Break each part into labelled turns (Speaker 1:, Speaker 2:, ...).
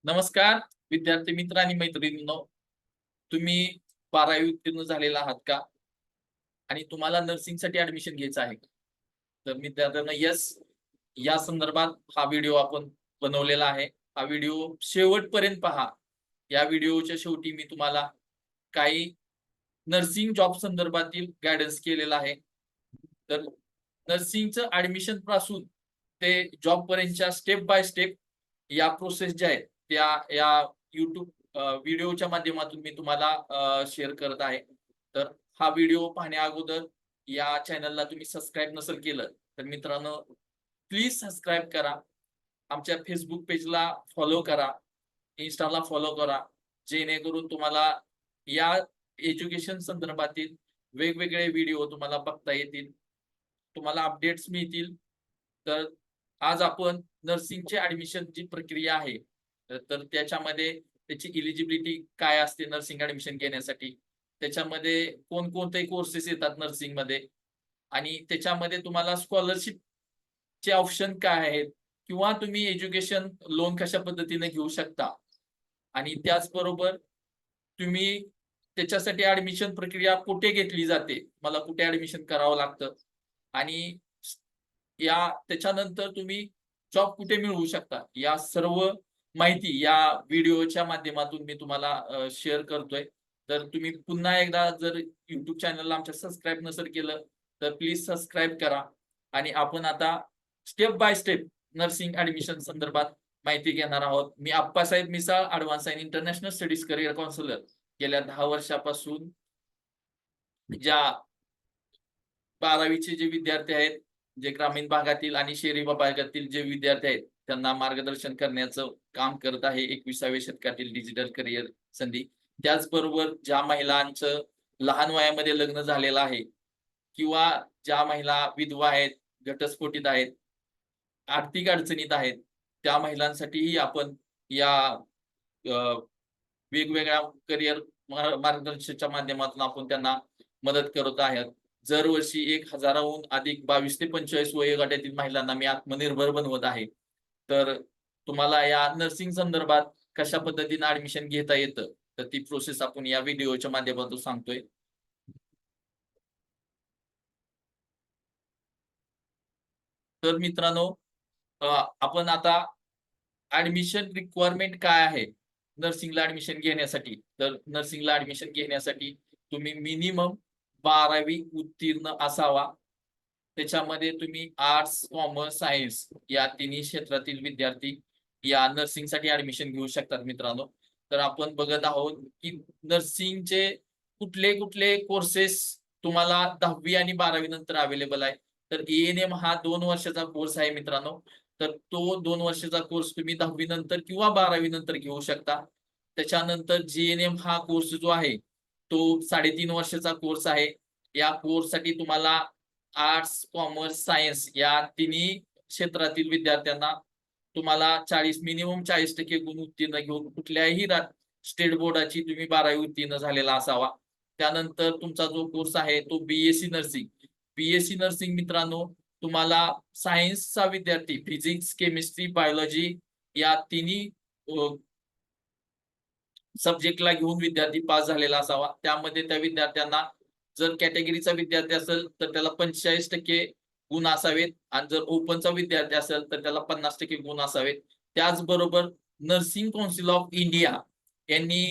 Speaker 1: नमस्कार विद्यार्थी मित्र आणि मैत्रिणींनो. तुम्ही 12वी उत्तीर्ण झालेला आहात का? आणि तुम्हाला नर्सिंगसाठी ऍडमिशन घ्यायचं आहे का? तर विद्यार्थ्यांना यस, या संदर्भात हा व्हिडिओ आपण बनवलेला आहे. हा व्हिडिओ शेवटपर्यंत पहा. या व्हिडिओच्या शेवटी मी तुम्हाला काही नर्सिंग जॉब संदर्भातील गायडन्स केलेला आहे. तर नर्सिंगचं ऍडमिशन पासून ते जॉब पर्यंतच्या स्टेप बाय स्टेप या प्रोसेस ज्या आहेत त्या या युट्यूब व्हिडिओच्या माध्यमातून मी तुम्हाला शेअर करत आहे. तर हा व्हिडिओ पाहण्या अगोदर या चॅनलला तुम्ही सबस्क्राईब नसेल केलं तर मित्रांनो प्लीज सबस्क्राईब करा. आमच्या फेसबुक पेजला फॉलो करा, इन्स्टाला फॉलो करा, जेणेकरून तुम्हाला या एज्युकेशन संदर्भातील वेगवेगळे व्हिडिओ तुम्हाला बघता येतील, तुम्हाला अपडेट्स मिळतील. तर आज आपण नर्सिंगचे ऍडमिशन जी प्रक्रिया आहे तर त्याच्यामध्ये त्याची इलिजिबिलिटी काय असते नर्सिंग ऍडमिशन घेण्यासाठी, त्याच्यामध्ये कोणकोणते कोर्सेस येतात नर्सिंग मध्ये, आणि त्याच्यामध्ये तुम्हाला स्कॉलरशिपचे ऑप्शन काय आहेत, किंवा तुम्ही एज्युकेशन लोन कशा पद्धतीने घेऊ शकता, आणि त्याचबरोबर तुम्ही त्याच्यासाठी ऍडमिशन प्रक्रिया कुठे घेतली जाते, मला कुठे ऍडमिशन करावं लागतं, आणि त्याच्यानंतर तुम्ही जॉब कुठे मिळवू शकता, या सर्व माहिती या व्हिडिओच्या माध्यमातून मी तुम्हाला शेअर करतोय. तर तुम्ही पुन्हा एकदा जर युट्यूब चॅनलला आमच्या सबस्क्राईब नसेल केलं तर प्लीज सबस्क्राईब करा. आणि आपण आता step by step nursing admission संदर्भात माहिती घेणार आहोत. मी Appasaheb Misal, advance and international studies career counsellor, गेल्या 10 वर्षापासून ज्या 12वीचे जे विद्यार्थी आहेत, जे ग्रामीण भागातील आणि शहरी भागातील जे विद्यार्थी आहेत त्यांना मार्गदर्शन करण्याचं काम करत आहे 21व्या शतकातील डिजिटल करिअर संधी. त्याचबरोबर ज्या महिलांचं लहान वयामध्ये लग्न झालेलं आहे, किंवा ज्या महिला विधवा आहेत, घटस्फोटित आहेत, आर्थिक अडचणीत आहेत, त्या महिलांसाठीही आपण या वेगवेगळ्या करिअर मार्गदर्शनाच्या माध्यमातून आपण त्यांना मदत करत आहोत. दरवर्षी 1000हून अधिक 22 ते 25 वयोगटातील महिलांना मी आत्मनिर्भर बनवत आहे. तर तुम्हाला या नर्सिंग संदर्भात कशा पद्धतीने ऍडमिशन घेता येतं तर ती प्रोसेस आपण या व्हिडिओच्या माध्यमातून सांगतोय. तर मित्रांनो, आपण आता ऍडमिशन रिक्वायरमेंट काय आहे नर्सिंगला ऍडमिशन घेण्यासाठी. तर नर्सिंगला ऍडमिशन घेण्यासाठी तुम्ही मिनिमम 12वी उत्तीर्ण असावा. त्याच्यामध्ये तुम्ही आर्ट्स, कॉमर्स, सायन्स या तिन्ही क्षेत्रातील विद्यार्थी या नर्सिंगसाठी ऍडमिशन घेऊ शकतात मित्रांनो. तर आपण बघत आहोत की नर्सिंगचे कुठले कुठले कोर्सेस तुम्हाला 10वी आणि 12वी नंतर अवेलेबल आहे. तर एएनएम हा 2 वर्षाचा कोर्स आहे मित्रांनो. तर तो 2 वर्षाचा कोर्स तुम्ही 10वी नंतर किंवा 12वी नंतर घेऊ शकता. त्याच्यानंतर जीएनएम हा कोर्स जो आहे तो 3.5 वर्षाचा कोर्स आहे. या कोर्ससाठी तुम्हाला आर्ट्स, कॉमर्स, सायन्स या तिन्ही क्षेत्रातील विद्यार्थ्यांना तुम्हाला मिनिमम 40% गुण उत्तीर्ण घेऊन कुठल्याही स्टेट बोर्डाची तुम्ही 12वी उत्तीर्ण झालेला असावा. त्यानंतर तुमचा जो कोर्स आहे तो बीएससी नर्सिंग. बीएससी नर्सिंग मित्रांनो, तुम्हाला सायन्सचा विद्यार्थी फिजिक्स, केमिस्ट्री, बायोलॉजी या तिन्ही सब्जेक्टला घेऊन विद्यार्थी पास झालेला असावा. त्यामध्ये त्या विद्यार्थ्यांना जर कॅटेगरीचा विद्यार्थी असेल तर त्याला 45% गुण असावेत, आणि जर ओपनचा विद्यार्थी असेल तर त्याला 50% गुण असावेत. त्याचबरोबर नर्सिंग काउन्सिल ऑफ इंडिया यांनी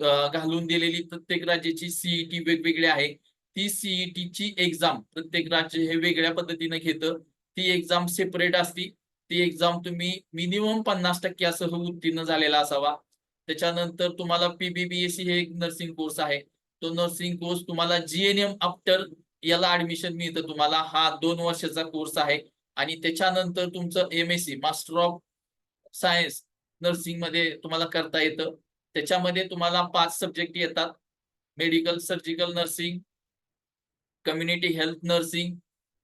Speaker 1: घालून दिलेली प्रत्येक राज्याची सीईटी वेगवेगळी आहे. ती सीईटीची एक्झाम प्रत्येक राज्य हे वेगळ्या पद्धतीने घेतं. ती एक्झाम सेपरेट असती. ती एक्झाम तुम्ही मिनिमम 50% असं उत्तीर्ण झालेला असावा. त्याच्यानंतर तुम्हाला पीबीबीएससी हे एक नर्सिंग कोर्स आहे. तो नर्सिंग कोर्स तुम्हाला जीएनएम आफ्टर याला ऍडमिशन मिळतं तुम्हाला. हा 2 वर्षाचा कोर्स आहे. आणि त्याच्यानंतर तुमचं MSc master of science nursing मध्ये तुम्हाला करता येतं. त्याच्यामध्ये तुम्हाला 5 सब्जेक्ट येतात: medical surgical nursing, community health nursing,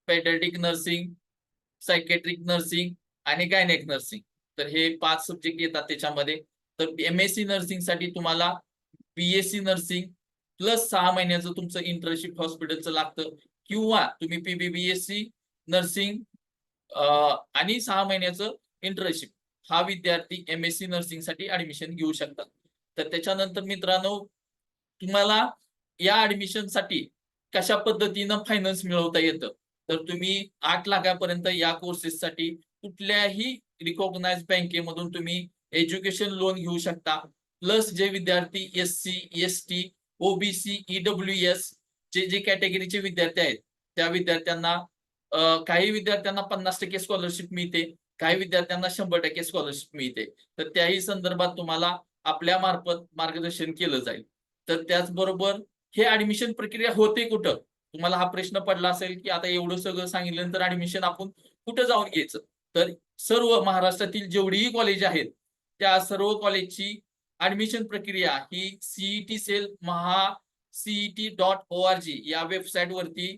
Speaker 1: paediatric nursing, psychiatric nursing आणि गायनेक नर्सिंग. तर हे 5 सब्जेक्ट येतात त्याच्यामध्ये. तर एमएससी नर्सिंग साठी तुम्हाला बीएससी नर्सिंग प्लस 6 महिन्याचं तुमचं इंटर्नशिप हॉस्पिटलचं लागतं, किंवा तुम्ही पीबीबीएससी नर्सिंग आणि 6 महिन्याचं इंटर्नशिप हा विद्यार्थी MSc नर्सिंग साठी ऍडमिशन घेऊ शकतात. तर त्याच्यानंतर मित्रांनो, तुम्हाला या ऍडमिशन साठी कशा पद्धतीनं फायनान्स मिळवता येतं, तर तुम्ही 8 लाखापर्यंत या कोर्सेससाठी कुठल्याही रिकॉग्नाइज बँकेमधून तुम्ही एज्युकेशन लोन घेऊ शकता. प्लस जे विद्यार्थी SC, ST, OBC, EWS जे कॅटेगरीचे विद्यार्थी आहेत, त्या विद्यार्थ्यांना काही विद्यार्थ्यांना 50% स्कॉलरशिप मिळते, काही विद्यार्थ्यांना 100% स्कॉलरशिप मिळते. तर त्याही संदर्भात तुम्हाला आपल्या मार्फत मार्गदर्शन केलं जाईल. तर त्याचबरोबर हे ऍडमिशन प्रक्रिया होते कुठं? तुम्हाला हा प्रश्न पडला असेल की आता एवढं सगळं सांगितल्यानंतर ऍडमिशन आपण कुठं जाऊन घ्यायचं? तर सर्व महाराष्ट्रातील जेवढीही कॉलेज आहेत, त्या सर्व कॉलेजची ऍडमिशन प्रक्रिया ही CET सेल CET.org या वेबसाईट वरती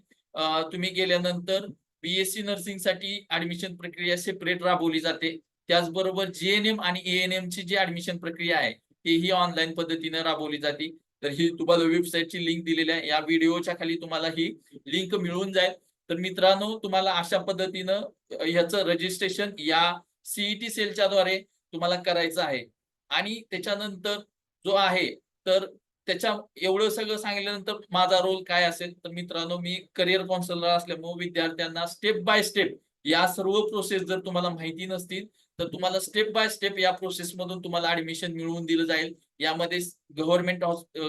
Speaker 1: तुम्ही गेल्यानंतर BSc नर्सिंग साठी ऍडमिशन प्रक्रिया सेपरेट राबवली जाते. त्याचबरोबर GNM आणि ANM ची जी ऍडमिशन प्रक्रिया आहे तीही ऑनलाईन पद्धतीने राबवली जाते. तर ही तुम्हाला वेबसाईटची लिंक दिलेली आहे. या व्हिडिओच्या खाली तुम्हाला ही लिंक मिळून जाईल. तर मित्रांनो, तुम्हाला अशा पद्धतीनं ह्याचं रजिस्ट्रेशन या CET सेलच्या द्वारे तुम्हाला करायचं आहे. आणि त्याच्यानंतर जो आहे, तर त्याच्या एवढं सगळं सांगितल्यानंतर माझा रोल काय असेल, तर मित्रांनो, मी करिअर काउन्सिलर असल्यामुळे विद्यार्थ्यांना स्टेप बाय स्टेप या सर्व प्रोसेस जर तुम्हाला माहिती नसतील, तर तुम्हाला स्टेप बाय स्टेप या प्रोसेस मधून तुम्हाला ऍडमिशन मिळवून दिलं जाईल. यामध्ये गव्हर्नमेंट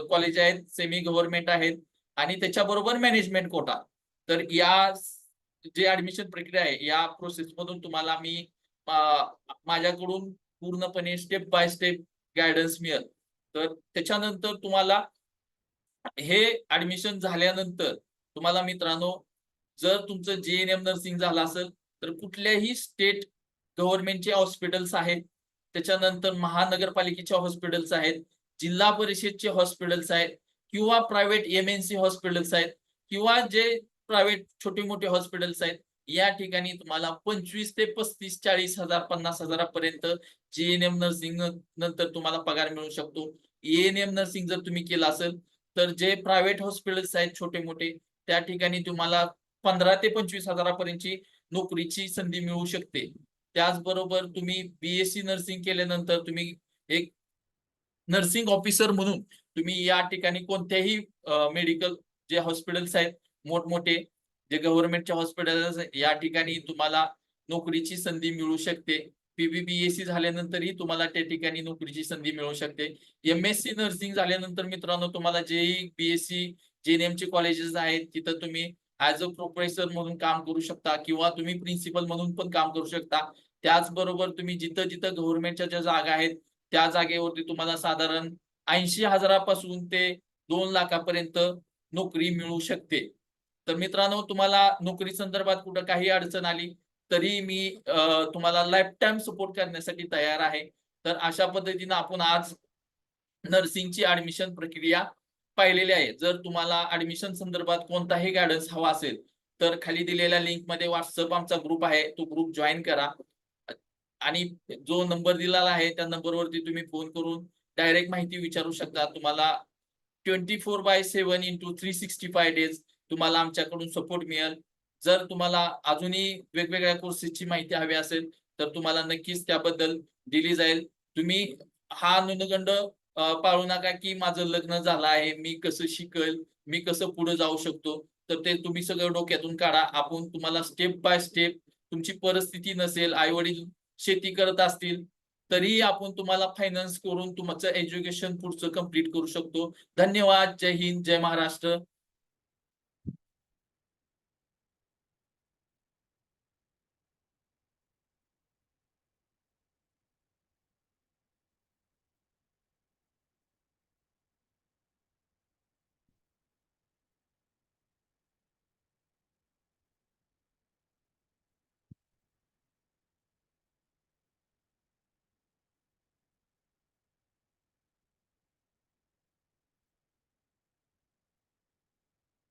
Speaker 1: कॉलेज आहेत, सेमी गव्हर्नमेंट आहेत आणि त्याच्याबरोबर मॅनेजमेंट कोटा. तर या जे ऍडमिशन प्रक्रिया आहे या प्रोसेस मधून तुम्हाला मी माझ्याकडून पूर्णपणे स्टेप बाय स्टेप गायडन्स मिळेल. तर त्याच्यानंतर तुम्हाला हे ऍडमिशन झाल्यानंतर तुम्हाला मित्रांनो, जर तुमचं JNM नर्सिंग झालं असेल तर कुठल्याही स्टेट गव्हर्नमेंटचे हॉस्पिटल्स आहेत, त्याच्यानंतर महानगरपालिकेचे हॉस्पिटल्स आहेत, जिल्हा परिषदचे हॉस्पिटल्स आहेत किंवा प्रायव्हेट MNC हॉस्पिटल्स आहेत किंवा जे प्रायव्हेट छोटे मोठे हॉस्पिटल्स आहेत, या ठिकाणी तुम्हाला 25 ते 35, 40 हजार, 50 हजारापर्यंत JNM नर्सिंग नंतर तुम्हाला पगार मिळू शकतो. ANM नर्सिंग जर तुम्ही केलं असेल तर जे प्रायव्हेट हॉस्पिटल्स आहेत छोटे मोठे, त्या ठिकाणी तुम्हाला 15 ते 25 हजारापर्यंतची नोकरीची संधी मिळू शकते. त्याचबरोबर तुम्ही BSc नर्सिंग केल्यानंतर तुम्ही एक नर्सिंग ऑफिसर म्हणून तुम्ही या ठिकाणी कोणत्याही मेडिकल जे हॉस्पिटल्स आहेत मोठमोठे, जे गव्हर्नमेंटचे हॉस्पिटल्स या ठिकाणी तुम्हाला नोकरीची संधी मिळू शकते. PBBSc झाल्यानंतरही तुम्हाला त्या ठिकाणी नोकरीची संधी मिळू शकते. MSc नर्सिंग झाल्यानंतर मित्रांनो, तुम्हाला JEE, BSc, JNM चे कॉलेजेस आहेत, तिथं तुम्ही ऍज अ प्रोफेसर म्हणून काम करू शकता किंवा तुम्ही प्रिन्सिपल म्हणून पण काम करू शकता. त्याचबरोबर तुम्ही जिथं जिथं गव्हर्नमेंटच्या ज्या जागा आहेत त्या जागेवरती तुम्हाला साधारण 80 हजारापासून ते 2 लाखापर्यंत नोकरी मिळू शकते. तर मित्रांनो, तुम्हाला नोकरी संदर्भात कुठं काही अडचण आली तरी मी तुम्हाला लाईफ टाइम सपोर्ट करण्यासाठी तयार आहे. तर अशा पद्धतीनं आपण आज नर्सिंगची ऍडमिशन प्रक्रिया पाहिलेली आहे. जर तुम्हाला ऍडमिशन संदर्भात कोणताही गायडन्स हवा असेल तर खाली दिलेल्या लिंक मध्ये WhatsApp आमचा ग्रुप आहे, तो ग्रुप जॉईन करा आणि जो नंबर दिलेला आहे त्या नंबरवरती तुम्ही फोन करून डायरेक्ट माहिती विचारू शकता. तुम्हाला 24/7 इंटू 365 डेज तुम्हाला आमच्याकडून सपोर्ट मिळेल. जर तुम्हाला अजूनही वेगवेगळ्या कोर्सेसची माहिती हवी असेल तर तुम्हाला नक्कीच त्याबद्दल दिली जाईल. तुम्ही हा न्यूनगंड पाळू नका की माझं लग्न झालं आहे, मी कसं शिकेल, मी कसं पुढे जाऊ शकतो. तर ते तुम्ही सगळं डोक्यातून काढा. आपण तुम्हाला स्टेप बाय स्टेप, तुमची परिस्थिती नसेल, आई वडील शेती करत असतील तरीही आपण तुम्हाला फायनान्स करून तुमचं एज्युकेशन पुढचं कंप्लीट करू शकतो. धन्यवाद. जय हिंद, जय महाराष्ट्र.